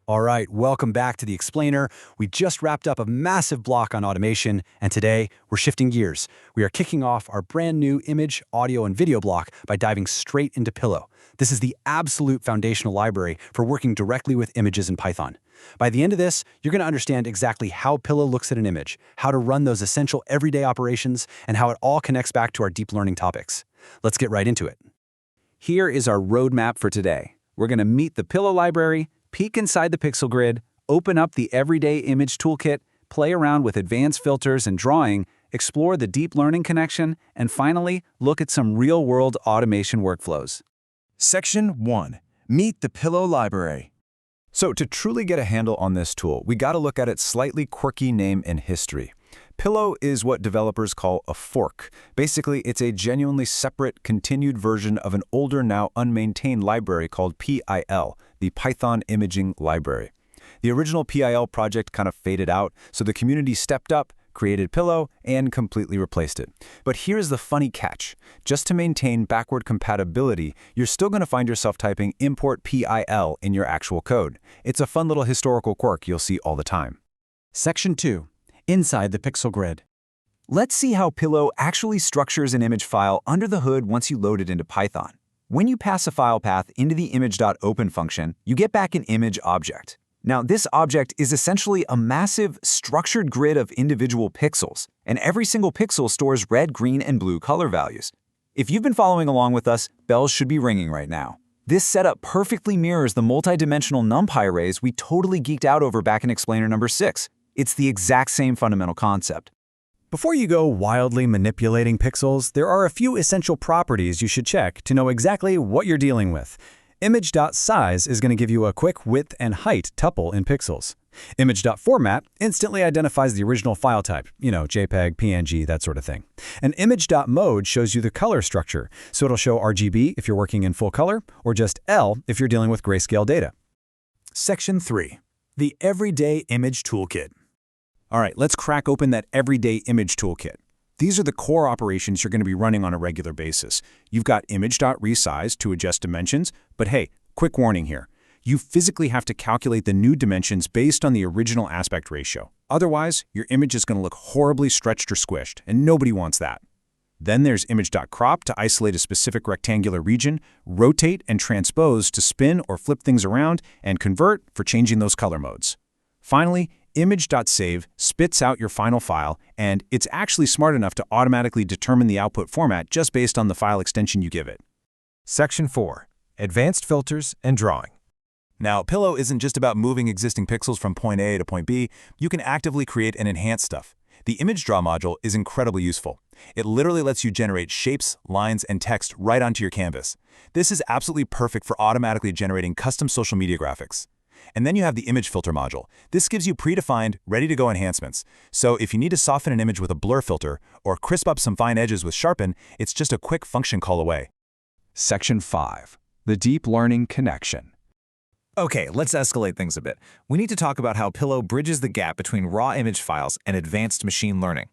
All right, welcome back to The Explainer. We just wrapped up a massive block on automation, and today we're shifting gears. We are kicking off our brand new image, audio, and video block by diving straight into Pillow. This is the absolute foundational library for working directly with images in Python. By the end of this, you're going to understand exactly how Pillow looks at an image, how to run those essential everyday operations, and how it all connects back to our deep learning topics. Let's get right into it. Here is our roadmap for today. We're going to meet the Pillow library, peek inside the pixel grid, open up the Everyday Image Toolkit, play around with advanced filters and drawing, explore the deep learning connection, and finally, look at some real-world automation workflows. Section 1. Meet the Pillow library. So to truly get a handle on this tool, we got to look at its slightly quirky name and history. Pillow is what developers call a fork. Basically, it's a genuinely separate, continued version of an older, now unmaintained library called PIL, the Python Imaging Library. The original PIL project kind of faded out, so the community stepped up, created Pillow, and completely replaced it. But here's the funny catch. Just to maintain backward compatibility, you're still going to find yourself typing import PIL in your actual code. It's a fun little historical quirk you'll see all the time. Section 2. Inside the pixel grid. Let's see how Pillow actually structures an image file under the hood once you load it into Python. When you pass a file path into the image.open function, you get back an image object. Now, this object is essentially a massive, structured grid of individual pixels, and every single pixel stores red, green, and blue color values. If you've been following along with us, bells should be ringing right now. This setup perfectly mirrors the multidimensional NumPy arrays we totally geeked out over back in Explainer number 6. It's the exact same fundamental concept. Before you go wildly manipulating pixels, there are a few essential properties you should check to know exactly what you're dealing with. Image.size is going to give you a quick width and height tuple in pixels. Image.format instantly identifies the original file type, JPEG, PNG, that sort of thing. And image.mode shows you the color structure, so it'll show RGB if you're working in full color, or just L if you're dealing with grayscale data. Section 3. The Everyday Image Toolkit. All right, let's crack open that Everyday Image Toolkit. These are the core operations you're going to be running on a regular basis. You've got image.resize to adjust dimensions, but hey, quick warning here. You physically have to calculate the new dimensions based on the original aspect ratio. Otherwise, your image is going to look horribly stretched or squished, and nobody wants that. Then there's image.crop to isolate a specific rectangular region, rotate and transpose to spin or flip things around, and convert for changing those color modes. Finally, image.save spits out your final file, and it's actually smart enough to automatically determine the output format just based on the file extension you give it. Section 4. Advanced Filters and Drawing. Now, Pillow isn't just about moving existing pixels from point A to point B. You can actively create and enhance stuff. The ImageDraw module is incredibly useful. It literally lets you generate shapes, lines, and text right onto your canvas. This is absolutely perfect for automatically generating custom social media graphics. And then you have the Image Filter module. This gives you predefined, ready-to-go enhancements. So if you need to soften an image with a blur filter or crisp up some fine edges with sharpen, it's just a quick function call away. Section 5. The Deep Learning Connection. Okay, let's escalate things a bit. We need to talk about how Pillow bridges the gap between raw image files and advanced machine learning.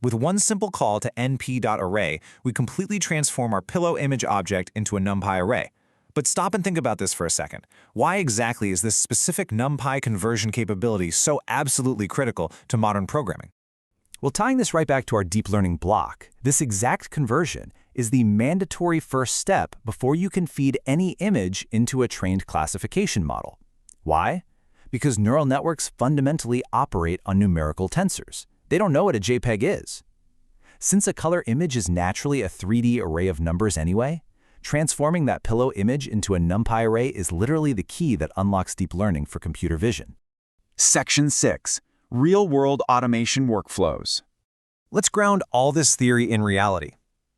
With one simple call to np.array, we completely transform our Pillow image object into a NumPy array. But stop and think about this for a second. Why exactly is this specific NumPy conversion capability so absolutely critical to modern programming? Well, tying this right back to our deep learning block, this exact conversion is the mandatory first step before you can feed any image into a trained classification model. Why? Because neural networks fundamentally operate on numerical tensors. They don't know what a JPEG is. Since a color image is naturally a 3D array of numbers anyway, transforming that Pillow image into a NumPy array is literally the key that unlocks deep learning for computer vision. Section 6. Real-world automation workflows. Let's ground all this theory in reality.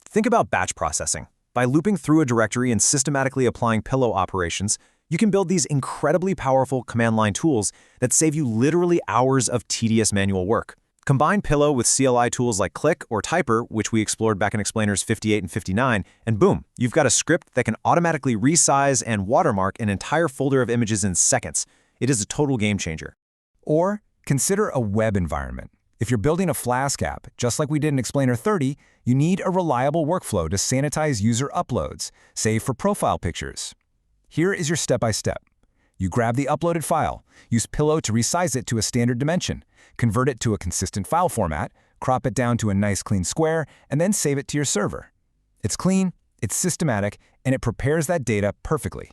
Think about batch processing. By looping through a directory and systematically applying Pillow operations, you can build these incredibly powerful command line tools that save you literally hours of tedious manual work. Combine Pillow with CLI tools like Click or Typer, which we explored back in Explainers 58 and 59, and boom, you've got a script that can automatically resize and watermark an entire folder of images in seconds. It is a total game changer. Or consider a web environment. If you're building a Flask app, just like we did in Explainer 30, you need a reliable workflow to sanitize user uploads, save for profile pictures. Here is your step-by-step. You grab the uploaded file, use Pillow to resize it to a standard dimension, convert it to a consistent file format, crop it down to a nice clean square, and then save it to your server. It's clean, it's systematic, and it prepares that data perfectly.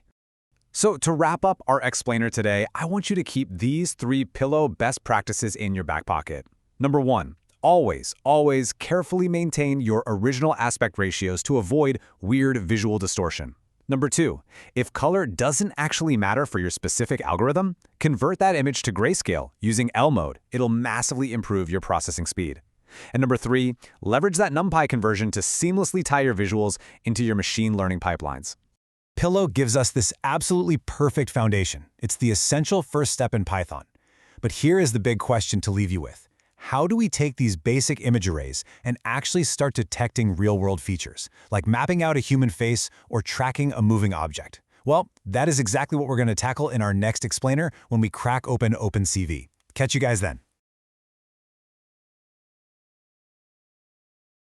So to wrap up our explainer today, I want you to keep these 3 Pillow best practices in your back pocket. Number 1, always carefully maintain your original aspect ratios to avoid weird visual distortion. Number 2, if color doesn't actually matter for your specific algorithm, convert that image to grayscale using L mode. It'll massively improve your processing speed. And number 3, leverage that NumPy conversion to seamlessly tie your visuals into your machine learning pipelines. Pillow gives us this absolutely perfect foundation. It's the essential first step in Python. But here is the big question to leave you with. How do we take these basic image arrays and actually start detecting real-world features, like mapping out a human face or tracking a moving object? Well, that is exactly what we're going to tackle in our next explainer when we crack open OpenCV. Catch you guys then.